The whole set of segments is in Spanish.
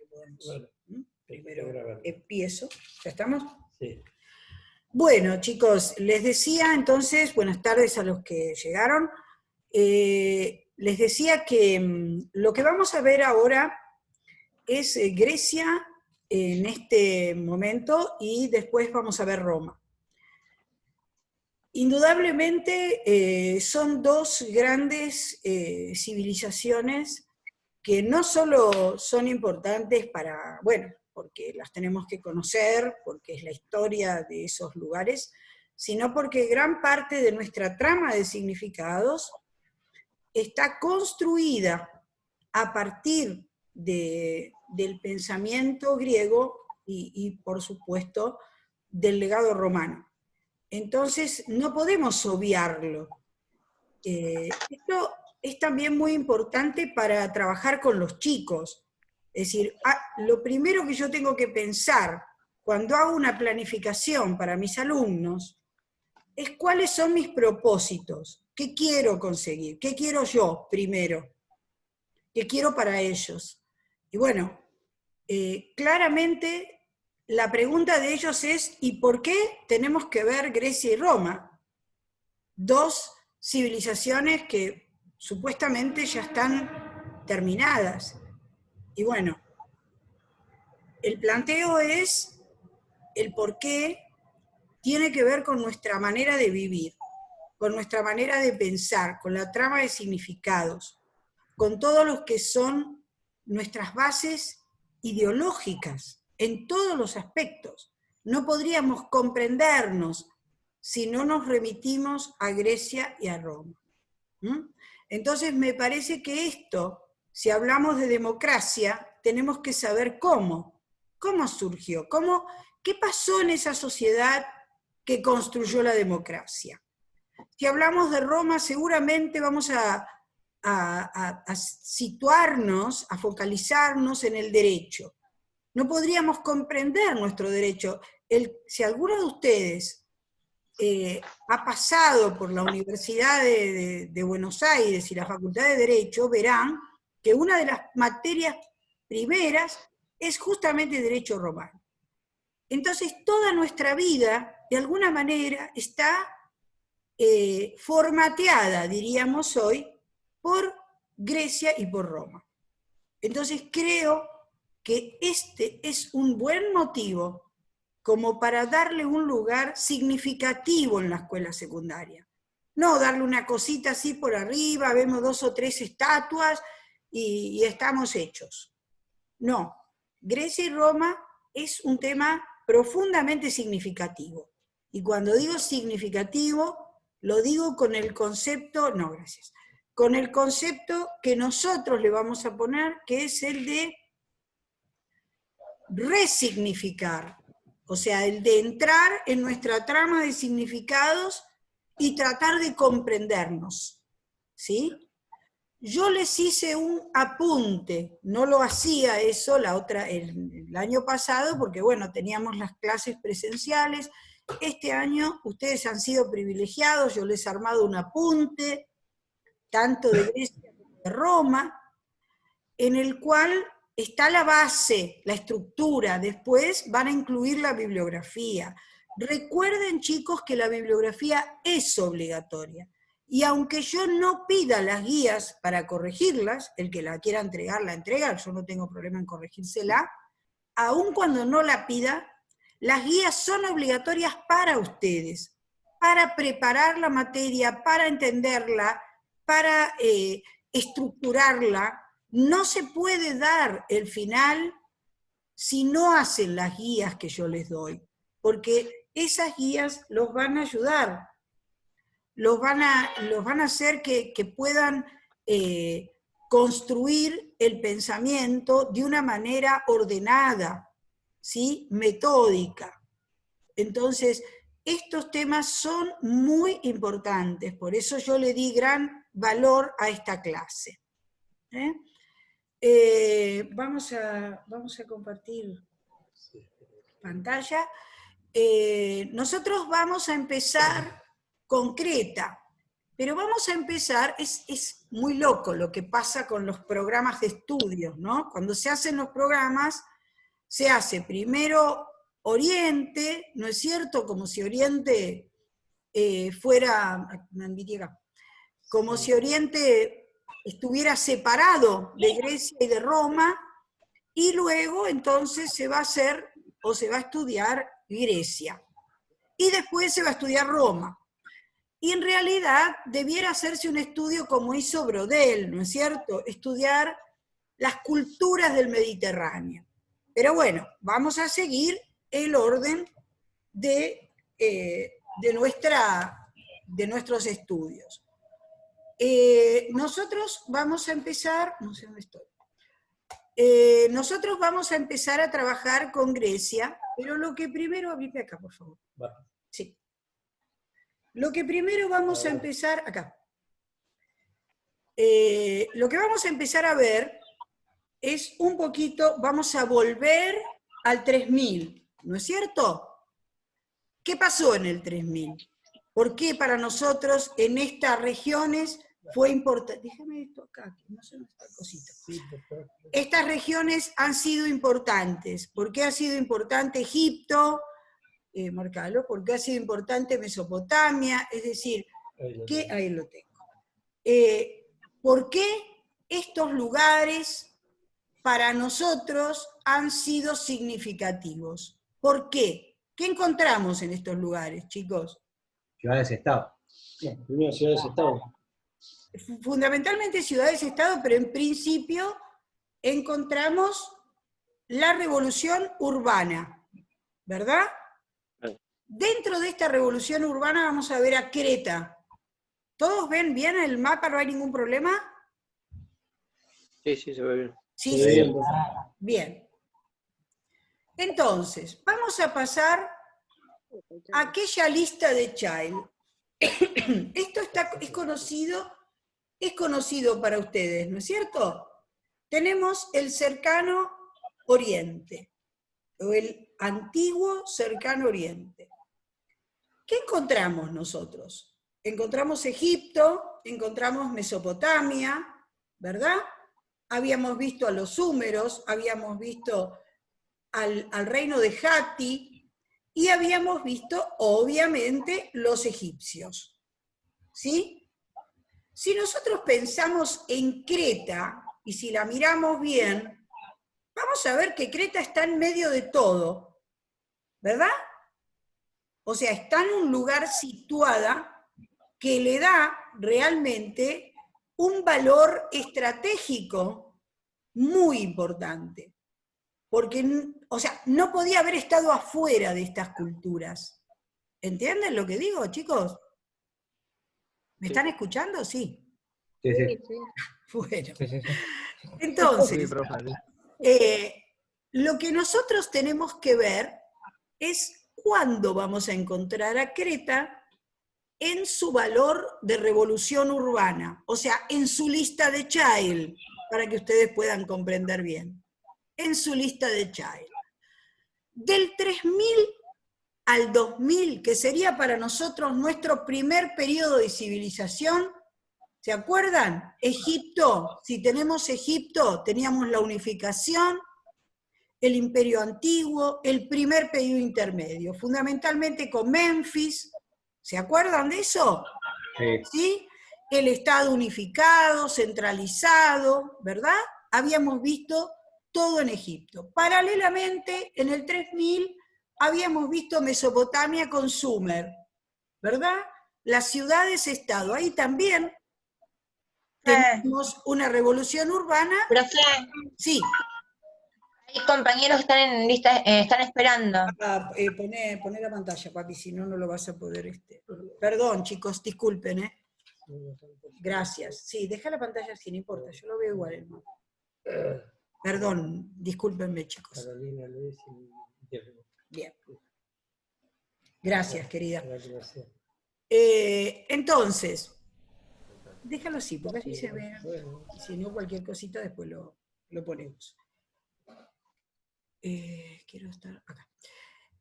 podemos. Bueno, Primero empiezo. ¿Ya estamos? Sí. Bueno, chicos, les decía entonces, buenas tardes a los que llegaron. Les decía que lo que vamos a ver ahora es Grecia en este momento y después vamos a ver Roma. Indudablemente son dos grandes civilizaciones que no solo son importantes para, bueno, porque las tenemos que conocer, porque es la historia de esos lugares, sino porque gran parte de nuestra trama de significados está construida a partir del pensamiento griego y, por supuesto, del legado romano. Entonces, no podemos obviarlo. Esto es también muy importante para trabajar con los chicos. Es decir, lo primero que yo tengo que pensar cuando hago una planificación para mis alumnos es cuáles son mis propósitos, qué quiero conseguir, qué quiero yo primero, qué quiero para ellos. Y bueno, claramente la pregunta de ellos es, ¿y por qué tenemos que ver Grecia y Roma? Dos civilizaciones que supuestamente ya están terminadas. Y bueno, el planteo es el por qué tiene que ver con nuestra manera de vivir, con nuestra manera de pensar, con la trama de significados, con todos los que son nuestras bases ideológicas, en todos los aspectos. No podríamos comprendernos si no nos remitimos a Grecia y a Roma. Entonces me parece que esto, si hablamos de democracia, tenemos que saber cómo surgió, qué pasó en esa sociedad que construyó la democracia. Si hablamos de Roma, seguramente vamos a situarnos, a focalizarnos en el derecho. No podríamos comprender nuestro derecho. Si alguno de ustedes ha pasado por la Universidad de Buenos Aires y la Facultad de Derecho, verán que una de las materias primeras es justamente Derecho Romano. Entonces, toda nuestra vida, de alguna manera, está formateada, diríamos hoy, por Grecia y por Roma. Entonces, creo que este es un buen motivo como para darle un lugar significativo en la escuela secundaria. No darle una cosita así por arriba, vemos 2 o 3 estatuas y estamos hechos. No, Grecia y Roma es un tema profundamente significativo. Y cuando digo significativo, lo digo con el concepto, no, gracias, con el concepto que nosotros le vamos a poner, que es el de resignificar. O sea, el de entrar en nuestra trama de significados y tratar de comprendernos. ¿Sí? Yo les hice un apunte, no lo hacía eso el año pasado, porque bueno, teníamos las clases presenciales. Este año ustedes han sido privilegiados, yo les he armado un apunte, tanto de Grecia como de Roma, en el cual está la base, la estructura, después van a incluir la bibliografía. Recuerden, chicos, que la bibliografía es obligatoria. Y aunque yo no pida las guías para corregirlas, el que la quiera entregar, la entrega, yo no tengo problema en corregírsela, aun cuando no la pida, las guías son obligatorias para ustedes, para preparar la materia, para entenderla, para estructurarla. No se puede dar el final si no hacen las guías que yo les doy, porque esas guías los van a ayudar, los van a hacer que puedan construir el pensamiento de una manera ordenada, ¿sí? Metódica. Entonces, estos temas son muy importantes, por eso yo le di gran valor a esta clase. Vamos a compartir pantalla. Nosotros vamos a empezar con Creta, pero vamos a empezar, es muy loco lo que pasa con los programas de estudios, ¿no? Cuando se hacen los programas, se hace primero Oriente, ¿no es cierto? Como si Oriente fuera, como si Oriente estuviera separado de Grecia y de Roma, y luego entonces se va a hacer, o se va a estudiar Grecia, y después se va a estudiar Roma. Y en realidad debiera hacerse un estudio como hizo Brodel, ¿no es cierto? Estudiar las culturas del Mediterráneo. Pero bueno, vamos a seguir el orden de nuestros estudios. Nosotros vamos a empezar, no sé dónde estoy. Nosotros vamos a empezar a trabajar con Grecia, pero lo que primero, abrite acá, por favor. Sí. Lo que primero vamos a empezar, acá. Lo que vamos a empezar a ver es un poquito, vamos a volver al 3000, ¿no es cierto? ¿Qué pasó en el 3000? ¿Por qué para nosotros en estas regiones fue importante? Déjame esto acá, que no se me está el cosito. Estas regiones han sido importantes. ¿Por qué ha sido importante Egipto? Marcalo, ¿por qué ha sido importante Mesopotamia? Es decir, ahí lo tengo. ¿Por qué estos lugares para nosotros han sido significativos? ¿Por qué? ¿Qué encontramos en estos lugares, chicos? Ciudades-estado. Primero ciudades-estado. Fundamentalmente ciudades-estado, pero en principio encontramos la revolución urbana, ¿verdad? Dentro de esta revolución urbana vamos a ver a Creta. ¿Todos ven bien el mapa? ¿No hay ningún problema? Sí, se ve bien. Sí. Bien. Entonces, vamos a pasar a aquella lista de Child. Esto es conocido para ustedes, ¿no es cierto? Tenemos el cercano Oriente, o el antiguo cercano Oriente. ¿Qué encontramos nosotros? Encontramos Egipto, encontramos Mesopotamia, ¿verdad? Habíamos visto a los súmeros, habíamos visto al reino de Hatti, y habíamos visto, obviamente, los egipcios. ¿Sí? Si nosotros pensamos en Creta, y si la miramos bien, vamos a ver que Creta está en medio de todo, ¿verdad? O sea, está en un lugar situada que le da realmente un valor estratégico muy importante. Porque, o sea, no podía haber estado afuera de estas culturas. ¿Entienden lo que digo, chicos? ¿Me están escuchando? Sí. Sí, sí. Bueno. Sí. Entonces, lo que nosotros tenemos que ver es cuándo vamos a encontrar a Creta en su valor de revolución urbana, o sea, en su lista de Child, para que ustedes puedan comprender bien. En su lista de Child. Del 3000 al 2000, que sería para nosotros nuestro primer periodo de civilización, ¿se acuerdan? Egipto, si tenemos Egipto, teníamos la unificación, el imperio antiguo, el primer periodo intermedio, fundamentalmente con Memphis, ¿se acuerdan de eso? Sí. ¿Sí? El Estado unificado, centralizado, ¿verdad? Habíamos visto todo en Egipto. Paralelamente, en el 3000, habíamos visto Mesopotamia con Sumer, ¿verdad? Las ciudades-estado. Ahí también tenemos una revolución urbana. Profe, Sí. hay compañeros que están en lista, están esperando. Poné la pantalla, papi, si no, no lo vas a poder. Perdón, chicos, disculpen, ¿eh? Gracias. Sí, deja la pantalla así, no importa, yo lo veo igual el mapa. Perdón, discúlpenme, chicos. Bien. Gracias, querida. Entonces, déjalo así, porque así se ve. Si no, cualquier cosita después lo ponemos. Quiero estar acá.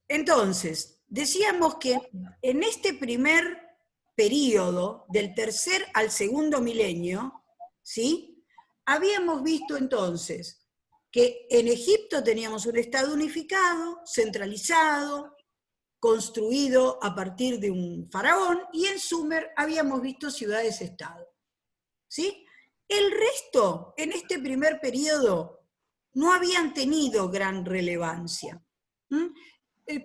Entonces, decíamos que en este primer periodo, del tercer al segundo milenio, ¿sí? Habíamos visto entonces que en Egipto teníamos un Estado unificado, centralizado, construido a partir de un faraón, y en Sumer habíamos visto ciudades-estado, ¿sí? El resto, en este primer periodo, no habían tenido gran relevancia.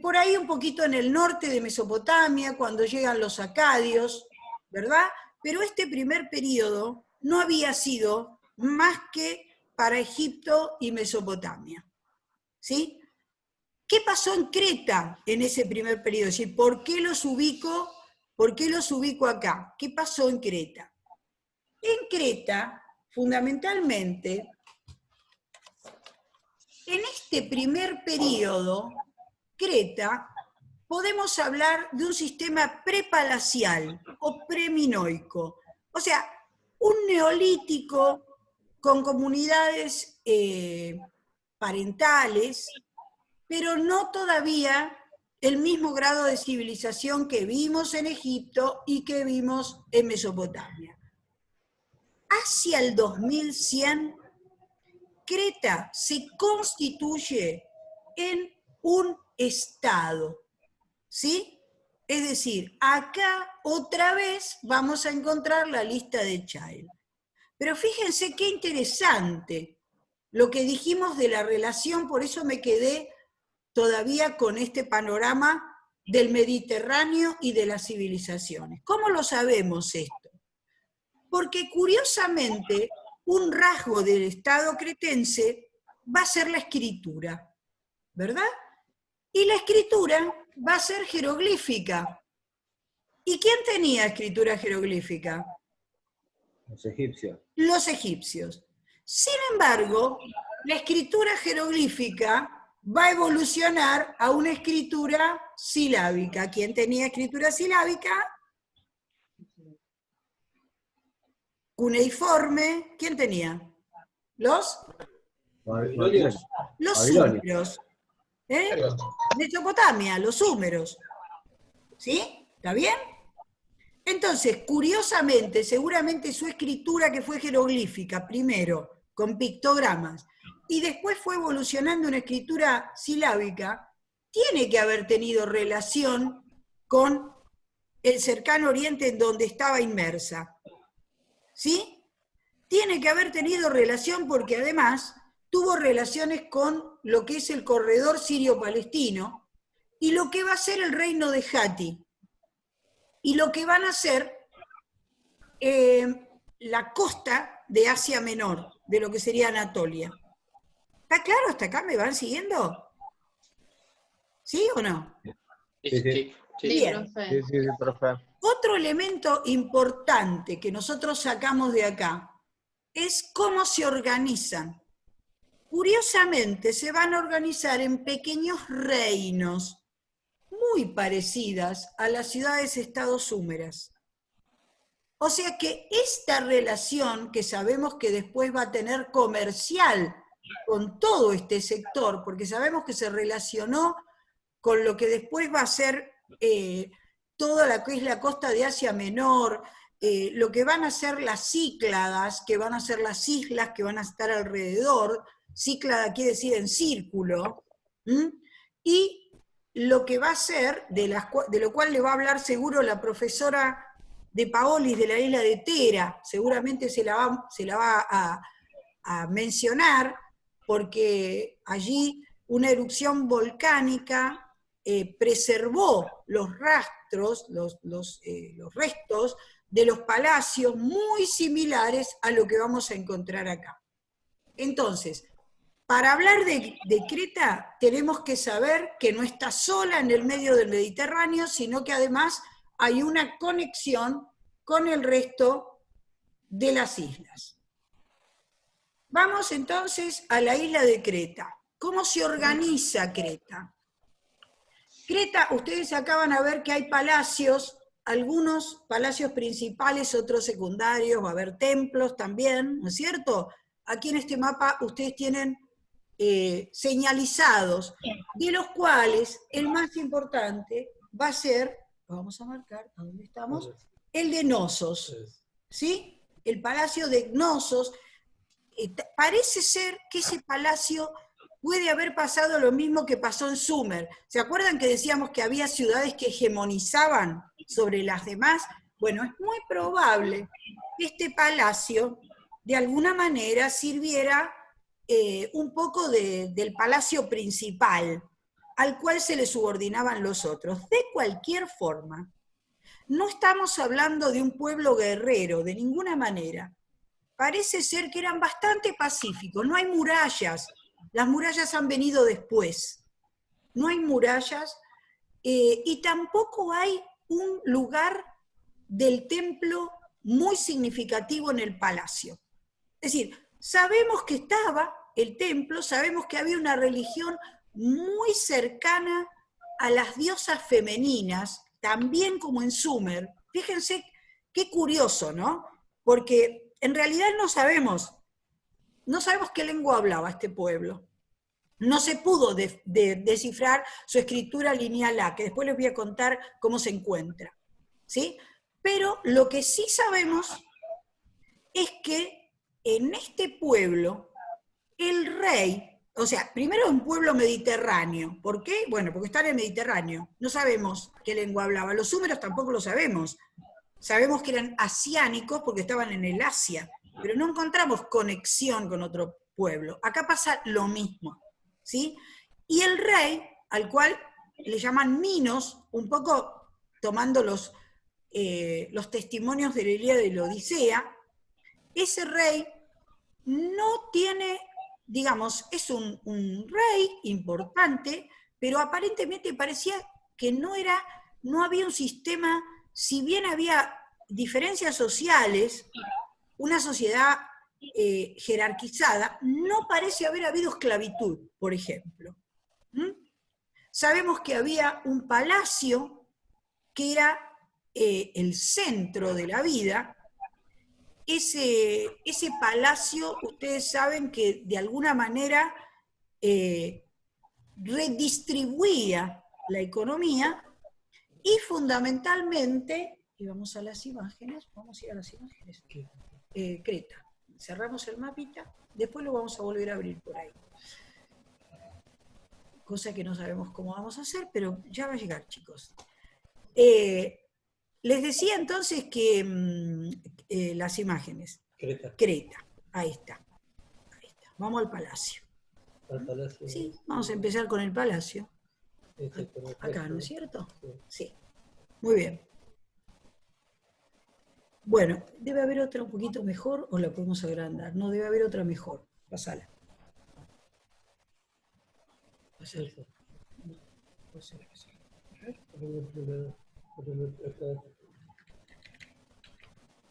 Por ahí un poquito en el norte de Mesopotamia, cuando llegan los acadios, ¿verdad? Pero este primer periodo no había sido más que para Egipto y Mesopotamia, ¿sí? ¿Qué pasó en Creta en ese primer periodo? Es decir, ¿por qué los ubico acá? ¿Qué pasó en Creta? En Creta, fundamentalmente, en este primer periodo, Creta, podemos hablar de un sistema prepalacial o preminoico, o sea, un neolítico con comunidades parentales, pero no todavía el mismo grado de civilización que vimos en Egipto y que vimos en Mesopotamia. Hacia el 2100, Creta se constituye en un estado, ¿sí? Es decir, acá otra vez vamos a encontrar la lista de Child. Pero fíjense qué interesante lo que dijimos de la relación, por eso me quedé todavía con este panorama del Mediterráneo y de las civilizaciones. ¿Cómo lo sabemos esto? Porque curiosamente, un rasgo del Estado cretense va a ser la escritura, ¿verdad? Y la escritura va a ser jeroglífica. ¿Y quién tenía escritura jeroglífica? Los egipcios. Los egipcios. Sin embargo, la escritura jeroglífica va a evolucionar a una escritura silábica. ¿Quién tenía escritura silábica? Cuneiforme. ¿Quién tenía? Los Babilonios. súmeros. Mesopotamia, los súmeros. ¿Sí? ¿Está bien? Entonces, curiosamente, seguramente su escritura, que fue jeroglífica, primero, con pictogramas, y después fue evolucionando una escritura silábica, tiene que haber tenido relación con el cercano oriente en donde estaba inmersa. ¿Sí? Tiene que haber tenido relación porque además tuvo relaciones con lo que es el corredor sirio-palestino y lo que va a ser el reino de Hatti, y lo que van a ser la costa de Asia Menor, de lo que sería Anatolia. ¿Está claro hasta acá? ¿Me van siguiendo? ¿Sí o no? Sí, sí. Bien. Sí, profe. Otro elemento importante que nosotros sacamos de acá es cómo se organizan. Curiosamente, se van a organizar en pequeños reinos, muy parecidas a las ciudades-estados súmeras. O sea que esta relación, que sabemos que después va a tener comercial con todo este sector, porque sabemos que se relacionó con lo que después va a ser toda la que es la costa de Asia Menor, lo que van a ser las Cícladas, que van a ser las islas que van a estar alrededor. Cíclada quiere decir en círculo, y lo que va a ser, de lo cual le va a hablar seguro la profesora de Paolis de la isla de Tera, seguramente se la va a mencionar, porque allí una erupción volcánica preservó los rastros, los restos de los palacios muy similares a lo que vamos a encontrar acá. Entonces, para hablar de Creta, tenemos que saber que no está sola en el medio del Mediterráneo, sino que además hay una conexión con el resto de las islas. Vamos entonces a la isla de Creta. ¿Cómo se organiza Creta? Creta, ustedes acá van a ver que hay palacios, algunos palacios principales, otros secundarios, va a haber templos también, ¿no es cierto? Aquí en este mapa ustedes tienen señalizados, de los cuales el más importante va a ser, vamos a marcar, ¿a dónde estamos? El de Knossos, ¿sí? el palacio de Cnosos. Parece ser que ese palacio puede haber pasado lo mismo que pasó en Sumer. ¿Se acuerdan que decíamos que había ciudades que hegemonizaban sobre las demás? Bueno, es muy probable que este palacio, de alguna manera, sirviera un poco del palacio principal, al cual se le subordinaban los otros. De cualquier forma, no estamos hablando de un pueblo guerrero, de ninguna manera. Parece ser que eran bastante pacíficos, no hay murallas, las murallas han venido después, no hay murallas, y tampoco hay un lugar del templo muy significativo en el palacio. Es decir, sabemos que estaba el templo, sabemos que había una religión muy cercana a las diosas femeninas, también como en Sumer. Fíjense qué curioso, ¿no? Porque en realidad no sabemos qué lengua hablaba este pueblo. No se pudo descifrar su escritura lineal A, que después les voy a contar cómo se encuentra, ¿sí? Pero lo que sí sabemos es que en este pueblo, el rey, o sea, primero un pueblo mediterráneo. ¿Por qué? Bueno, porque está en el Mediterráneo. No sabemos qué lengua hablaba. Los súmeros tampoco lo sabemos. Sabemos que eran asiánicos porque estaban en el Asia, pero no encontramos conexión con otro pueblo. Acá pasa lo mismo, ¿sí? Y el rey, al cual le llaman Minos, un poco tomando los testimonios de la Ilíada y la Odisea, ese rey no tiene, digamos, es un rey importante, pero aparentemente parecía que no había un sistema, si bien había diferencias sociales, una sociedad jerarquizada, no parece haber habido esclavitud, por ejemplo. Sabemos que había un palacio que era el centro de la vida. Ese palacio, ustedes saben que de alguna manera redistribuía la economía y fundamentalmente, y vamos a las imágenes, Creta. Cerramos el mapita, después lo vamos a volver a abrir por ahí. Cosa que no sabemos cómo vamos a hacer, pero ya va a llegar, chicos. Les decía entonces que las imágenes. Creta, ahí está. Vamos al palacio. Al palacio. Sí, vamos a empezar con el palacio. Acá, ¿no es cierto? Sí. Muy bien. Bueno, debe haber otra un poquito mejor o la podemos agrandar. No, debe haber otra mejor. Pasala. Pasala.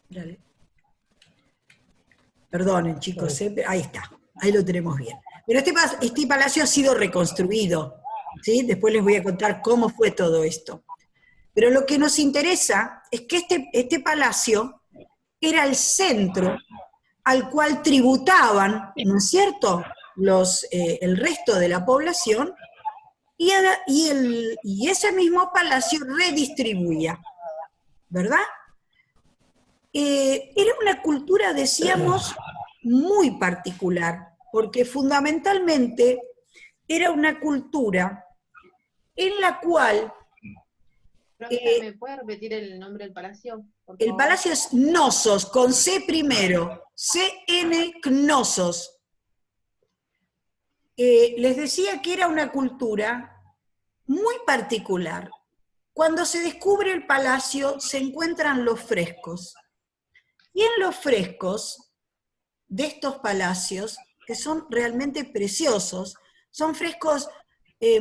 Dale. Perdonen, chicos, ahí está, ahí lo tenemos bien. Pero este palacio ha sido reconstruido, ¿sí? Después les voy a contar cómo fue todo esto. Pero lo que nos interesa es que este palacio era el centro al cual tributaban, ¿no es cierto?, el resto de la población, y ese mismo palacio redistribuía, ¿verdad? Era una cultura, decíamos, muy particular, porque fundamentalmente era una cultura en la cual... ¿Me puede repetir el nombre del palacio? El palacio es Cnosos, con C primero, C-N Cnosos. Les decía que era una cultura muy particular. Cuando se descubre el palacio se encuentran los frescos. Y en los frescos de estos palacios, que son realmente preciosos, son frescos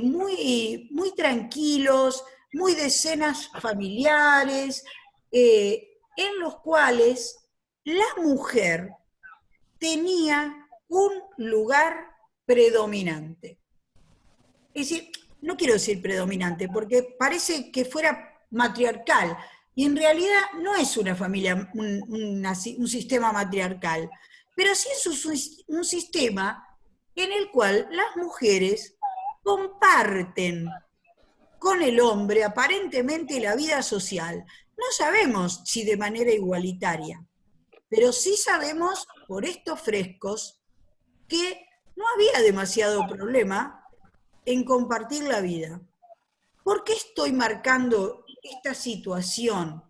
muy, muy tranquilos, muy de escenas familiares, en los cuales la mujer tenía un lugar predominante. Es decir, no quiero decir predominante, porque parece que fuera matriarcal, y en realidad no es una familia, un sistema matriarcal, pero sí es un sistema en el cual las mujeres comparten con el hombre aparentemente la vida social. No sabemos si de manera igualitaria, Pero sí sabemos, por estos frescos, que no había demasiado problema en compartir la vida. ¿Por qué estoy marcando esta situación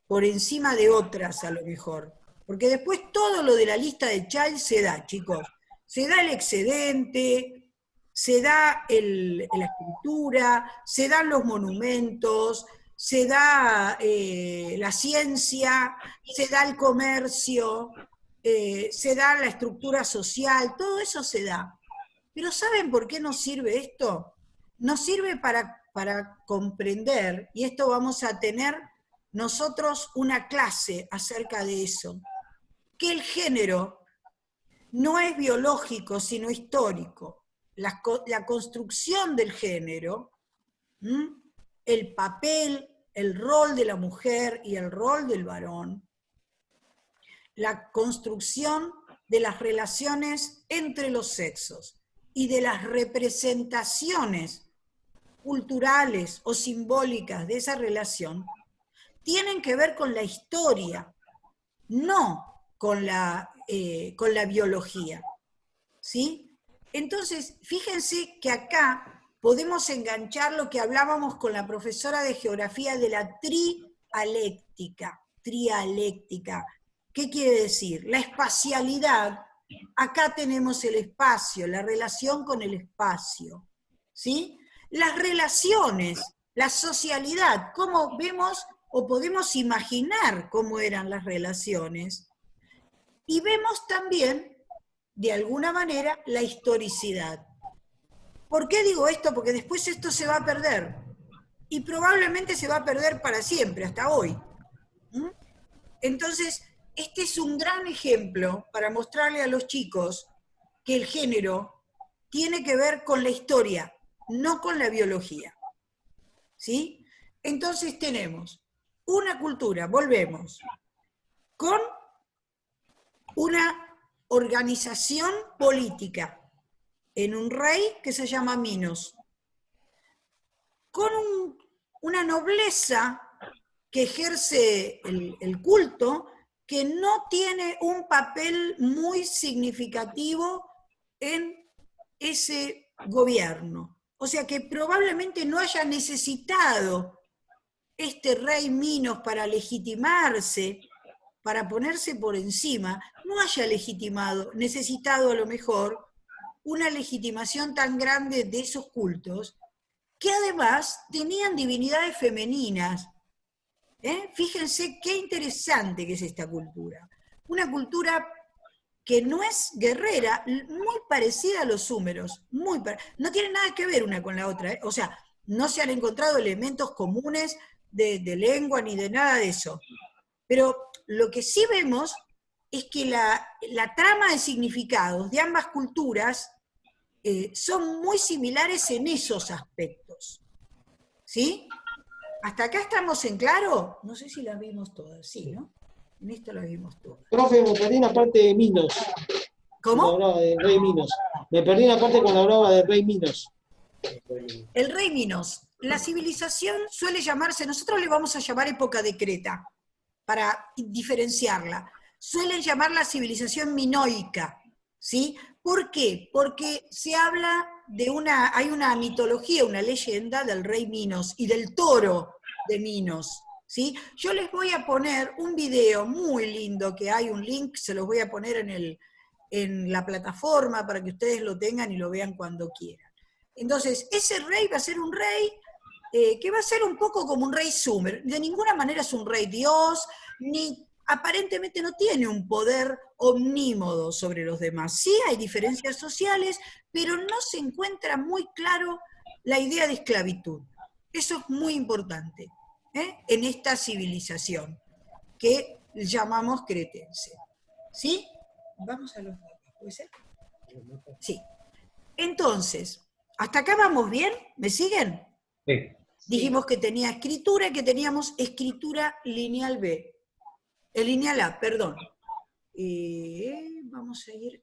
por encima de otras a lo mejor? Porque después todo lo de la lista de Child se da, chicos. Se da el excedente, se da la escritura, se dan los monumentos, se da la ciencia, se da el comercio, se da la estructura social, todo eso se da. Pero ¿saben por qué nos sirve esto? Nos sirve para comprender, y esto vamos a tener nosotros una clase acerca de eso, que el género no es biológico, sino histórico. La construcción del género, el papel, el rol de la mujer y el rol del varón, la construcción de las relaciones entre los sexos y de las representaciones culturales o simbólicas de esa relación, tienen que ver con la historia, no con la biología. ¿Sí? Entonces, fíjense que acá podemos enganchar lo que hablábamos con la profesora de geografía de la trialéctica. Trialéctica. ¿Qué quiere decir? La espacialidad. Acá tenemos el espacio, la relación con el espacio. ¿Sí? Las relaciones, la socialidad, cómo vemos o podemos imaginar cómo eran las relaciones. Y vemos también, de alguna manera, la historicidad. ¿Por qué digo esto? Porque después esto se va a perder. Y probablemente se va a perder para siempre, hasta hoy. Entonces, este es un gran ejemplo para mostrarle a los chicos que el género tiene que ver con la historia, no con la biología. ¿Sí? Entonces tenemos una cultura, volvemos, con una organización política en un rey que se llama Minos, con una nobleza que ejerce el culto, que no tiene un papel muy significativo en ese gobierno. O sea que probablecamente no haya necesitado este rey Minos para legitimarse, para ponerse por encima, no haya necesitado a lo mejor una legitimación tan grande de esos cultos, que además tenían divinidades femeninas. Fíjense qué interesante que es esta cultura. Una cultura que no es guerrera, muy parecida a los súmeros, no tiene nada que ver una con la otra, o sea, no se han encontrado elementos comunes de lengua ni de nada de eso. Pero lo que sí vemos es que la trama de significados de ambas culturas son muy similares en esos aspectos. ¿Sí? ¿Hasta acá estamos en claro? No sé si las vimos todas, sí, ¿no? En esto las vimos todas. Profe, me perdí una parte de Minos. ¿Cómo? Cuando hablaba de Rey Minos. Me perdí una parte cuando hablaba de Rey Minos. El rey Minos. La civilización suele llamarse, nosotros le vamos a llamar época de Creta, para diferenciarla. Suelen llamarla civilización minoica, ¿sí? ¿Por qué? Porque se habla de hay una mitología, una leyenda del rey Minos y del toro de Minos, ¿sí? Yo les voy a poner un video muy lindo, que hay un link, se los voy a poner en la plataforma para que ustedes lo tengan y lo vean cuando quieran. Entonces, ese rey va a ser un rey que va a ser un poco como un rey sumer. De ninguna manera es un rey dios, ni aparentemente no tiene un poder omnímodo sobre los demás. Sí hay diferencias sociales, pero no se encuentra muy claro la idea de esclavitud. Eso es muy importante en esta civilización que llamamos cretense. ¿Sí? Vamos a los mapas, ¿puede ser? Sí. Entonces, ¿hasta acá vamos bien? ¿Me siguen? Sí. Dijimos que tenía escritura y que teníamos escritura lineal B. Lineal A, perdón. Vamos a ir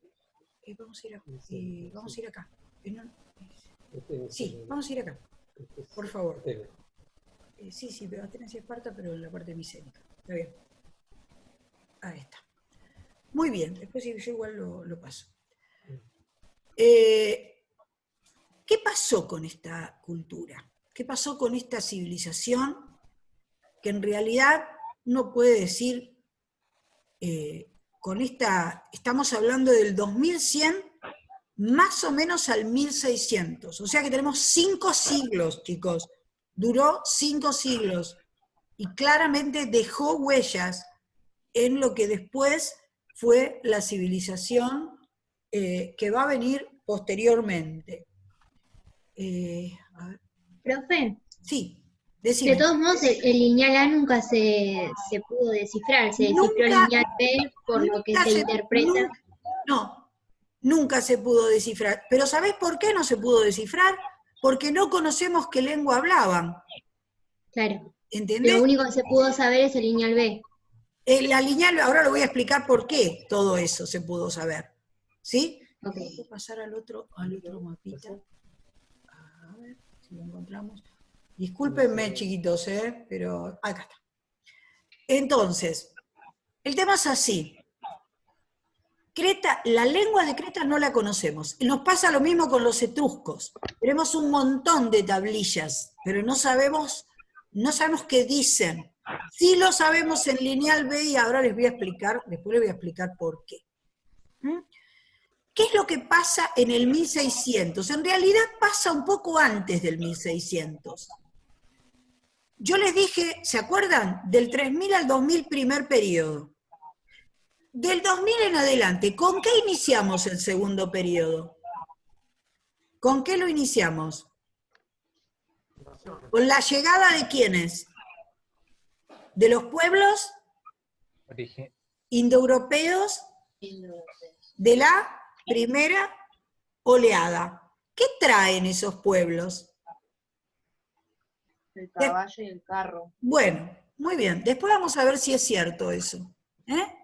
acá. Sí, vamos a ir acá. Por favor. Sí, pero Atenas y Esparta, pero en la parte micénica. Está bien. Ahí está. Muy bien, después yo igual lo paso. ¿Qué pasó con esta cultura? ¿Qué pasó con esta civilización que en realidad uno puede decir, estamos hablando del 2100 más o menos al 1600, o sea que tenemos 5 siglos, chicos, duró 5 siglos, y claramente dejó huellas en lo que después fue la civilización que va a venir posteriormente. A ver. Profe, Sí, de decime. todos modos, el lineal A nunca se pudo descifrar, se descifró el lineal B por lo que se interpreta. Nunca se pudo descifrar. Pero ¿sabés por qué no se pudo descifrar? Porque no conocemos qué lengua hablaban. Claro. ¿Entendés? Lo único que se pudo saber es el lineal B. La lineal, ahora lo voy a explicar por qué todo eso se pudo saber. ¿Sí? Okay. Voy a pasar al otro mapita. A ver si lo encontramos. Discúlpenme, chiquitos, pero acá está. Entonces, el tema es así. Creta, la lengua de Creta no la conocemos. Nos pasa lo mismo con los etruscos. Tenemos un montón de tablillas, pero no sabemos qué dicen. Sí lo sabemos en lineal B y ahora después les voy a explicar por qué. ¿Qué es lo que pasa en el 1600? En realidad pasa un poco antes del 1600. Yo les dije, ¿se acuerdan? Del 3000 al 2000 primer periodo. Del 2000 en adelante, ¿con qué iniciamos el segundo periodo? ¿Con qué lo iniciamos? ¿Con la llegada de quiénes? ¿De los pueblos indoeuropeos de la primera oleada? ¿Qué traen esos pueblos? El caballo y el carro. Bueno, muy bien. Después vamos a ver si es cierto eso.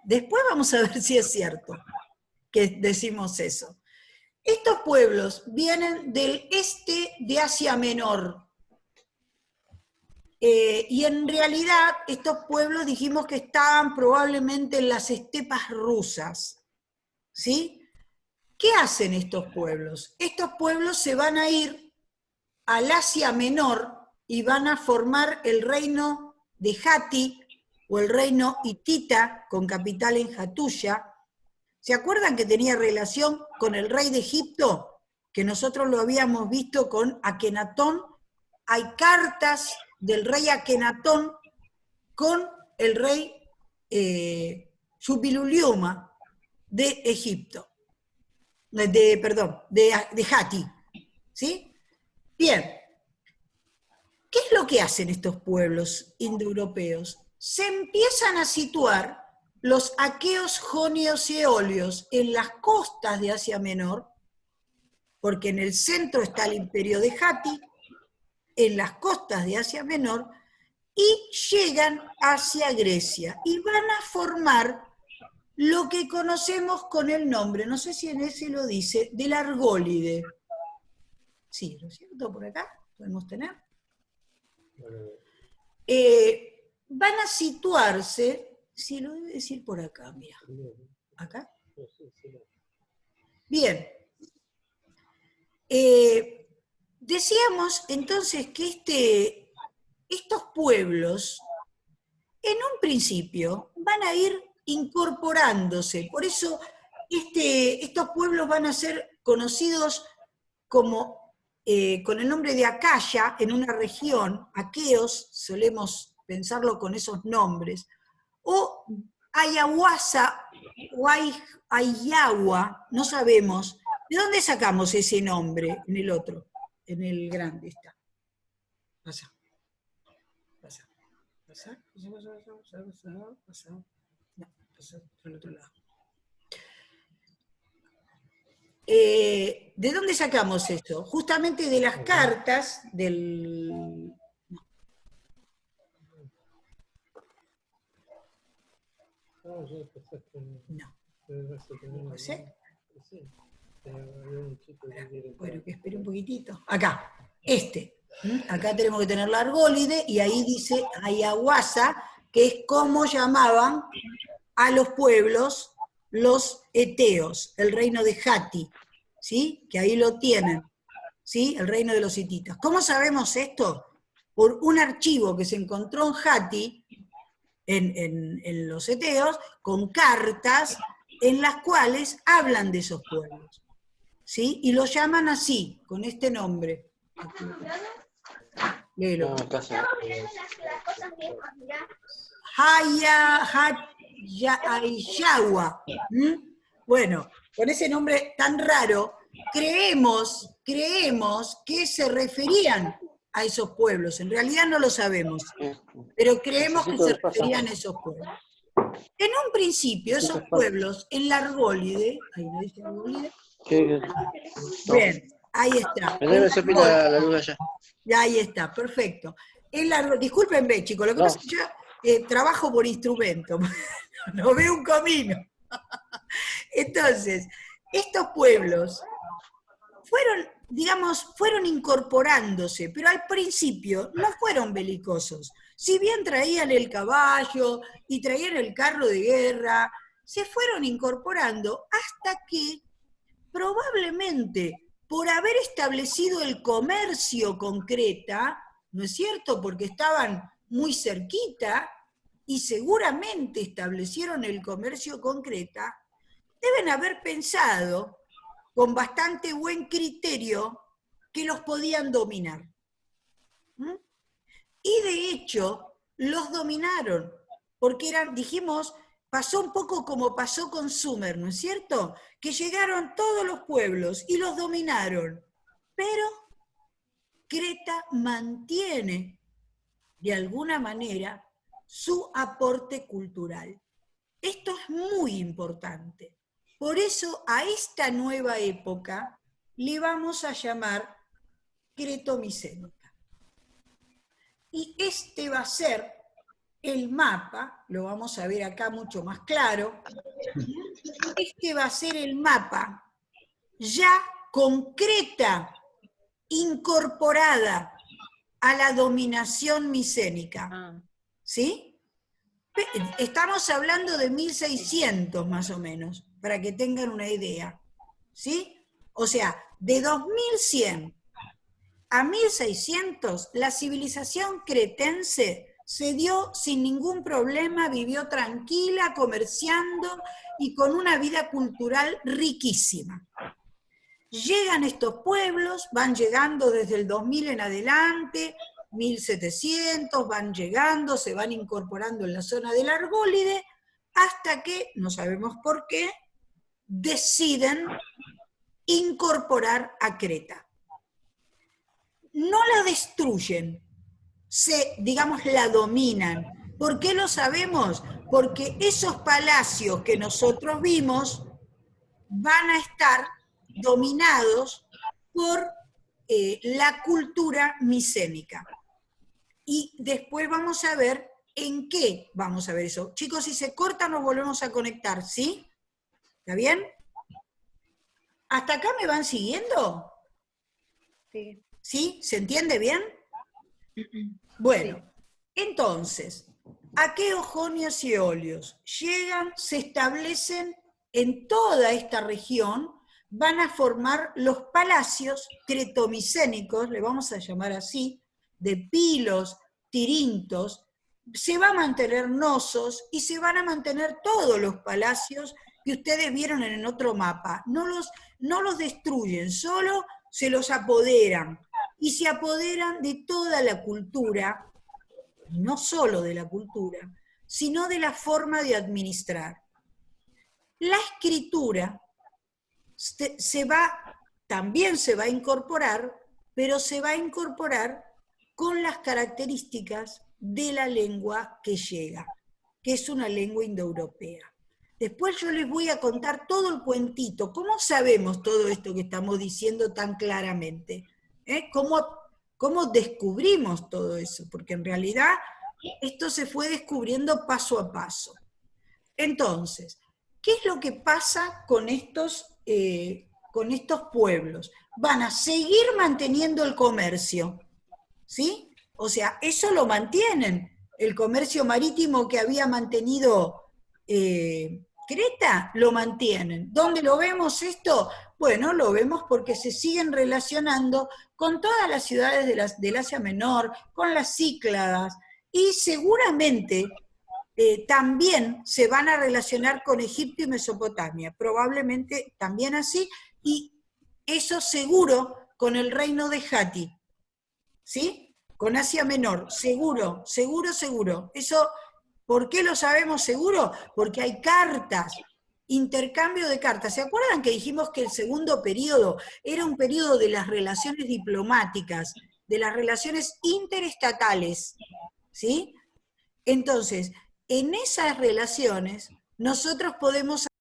Después vamos a ver si es cierto que decimos eso. Estos pueblos vienen del este de Asia Menor. Y en realidad estos pueblos dijimos que estaban probablemente en las estepas rusas. ¿Sí? ¿Qué hacen estos pueblos? Estos pueblos se van a ir al Asia Menor y van a formar el reino de Hatti, o el reino hitita, con capital en Hattusha. ¿Se acuerdan que tenía relación con el rey de Egipto? Que nosotros lo habíamos visto con Akenatón. Hay cartas del rey Akenatón con el rey Xupiluliuma de Egipto. De Hatti. ¿Sí? Bien. ¿Qué es lo que hacen estos pueblos indoeuropeos? Se empiezan a situar los aqueos, jonios y eolios en las costas de Asia Menor, porque en el centro está el imperio de Hatti, en las costas de Asia Menor, y llegan hacia Grecia, y van a formar lo que conocemos con el nombre, no sé si en ese lo dice, del Argólide. Sí, ¿lo es cierto? Por acá podemos tener. Van a situarse, si lo debe decir por acá, mira, acá. Bien. Decíamos entonces que estos pueblos, en un principio, van a ir incorporándose, por eso estos pueblos van a ser conocidos como con el nombre de Acaya, en una región, aqueos, solemos pensarlo con esos nombres, o Ayahuasca, o Ayagua, no sabemos. ¿De dónde sacamos ese nombre en el otro? En el grande está. Pasa. Pasa. Pasa. Pasa. No, pasa por el otro lado. ¿De dónde sacamos esto? Justamente de las cartas del... No. ¿No sé? Bueno, que espere un poquitito. Acá, Acá tenemos que tener la Argólide, y ahí dice Ayahuasca, que es como llamaban a los pueblos los eteos, el reino de Hatti, ¿sí? Que ahí lo tienen, ¿sí? El reino de los hititas. ¿Cómo sabemos esto? Por un archivo que se encontró en Hatti, en los eteos, con cartas en las cuales hablan de esos pueblos, ¿sí? Y lo llaman así, con este nombre. Léelo. Ayahuasca. Bueno, con ese nombre tan raro, creemos que se referían a esos pueblos. En realidad no lo sabemos, pero creemos que se referían a esos pueblos. En un principio, esos pueblos, en la Argólide, ahí no dice Argólide. Bien, ahí está. la luz allá. Ahí está, perfecto. Discúlpenme, chicos, lo que pasa es que yo trabajo por instrumento, no veo un comino. Entonces, estos pueblos fueron incorporándose, pero al principio no fueron belicosos. Si bien traían el caballo y traían el carro de guerra, se fueron incorporando hasta que probablemente por haber establecido el comercio con Creta, ¿no es cierto? Porque estaban muy cerquita y seguramente establecieron el comercio con Creta, deben haber pensado con bastante buen criterio que los podían dominar. Y de hecho, los dominaron, porque pasó un poco como pasó con Sumer, ¿no es cierto? Que llegaron todos los pueblos y los dominaron, pero Creta mantiene, de alguna manera, su aporte cultural. Esto es muy importante. Por eso a esta nueva época le vamos a llamar Cretomicénica. Y este va a ser el mapa, lo vamos a ver acá mucho más claro, este va a ser el mapa ya con Creta incorporada a la dominación micénica. ¿Sí? Estamos hablando de 1600 más o menos, para que tengan una idea. ¿Sí? O sea, de 2100 a 1600, la civilización cretense se dio sin ningún problema, vivió tranquila, comerciando y con una vida cultural riquísima. Llegan estos pueblos, van llegando desde el 2000 en adelante, 1700, van llegando, se van incorporando en la zona del Argólide, hasta que, no sabemos por qué, deciden incorporar a Creta. No la destruyen, la dominan. ¿Por qué lo sabemos? Porque esos palacios que nosotros vimos van a estar dominados por la cultura micénica. Y después vamos a ver en qué vamos a ver eso. Chicos, si se corta nos volvemos a conectar, ¿sí? ¿Está bien? ¿Hasta acá me van siguiendo? Sí. ¿Sí? ¿Se entiende bien? Bueno, sí. Entonces, aqueos, jonios y eolios llegan, se establecen en toda esta región, van a formar los palacios cretomicénicos, le vamos a llamar así, de Pilos, Tirintos, se va a mantener Nosos y se van a mantener todos los palacios que ustedes vieron en el otro mapa. No los destruyen, solo se los apoderan. Y se apoderan de toda la cultura, no solo de la cultura, sino de la forma de administrar. La escritura también se va a incorporar, pero se va a incorporar con las características de la lengua que llega, que es una lengua indoeuropea. Después yo les voy a contar todo el cuentito. ¿Cómo sabemos todo esto que estamos diciendo tan claramente? ¿Cómo descubrimos todo eso? Porque en realidad esto se fue descubriendo paso a paso. Entonces, ¿qué es lo que pasa con estos pueblos? Van a seguir manteniendo el comercio, ¿sí? O sea, eso lo mantienen. El comercio marítimo que había mantenido Creta lo mantienen. ¿Dónde lo vemos esto? Bueno, lo vemos porque se siguen relacionando con todas las ciudades del Asia Menor, con las Cícladas, y seguramente también se van a relacionar con Egipto y Mesopotamia, probablemente también así, y eso seguro con el reino de Hatti, ¿sí? Con Asia Menor, seguro, seguro, seguro. Eso, ¿por qué lo sabemos seguro? Porque hay cartas, intercambio de cartas. ¿Se acuerdan que dijimos que el segundo periodo era un periodo de las relaciones diplomáticas, de las relaciones interestatales, ¿sí? Entonces, en esas relaciones nosotros podemos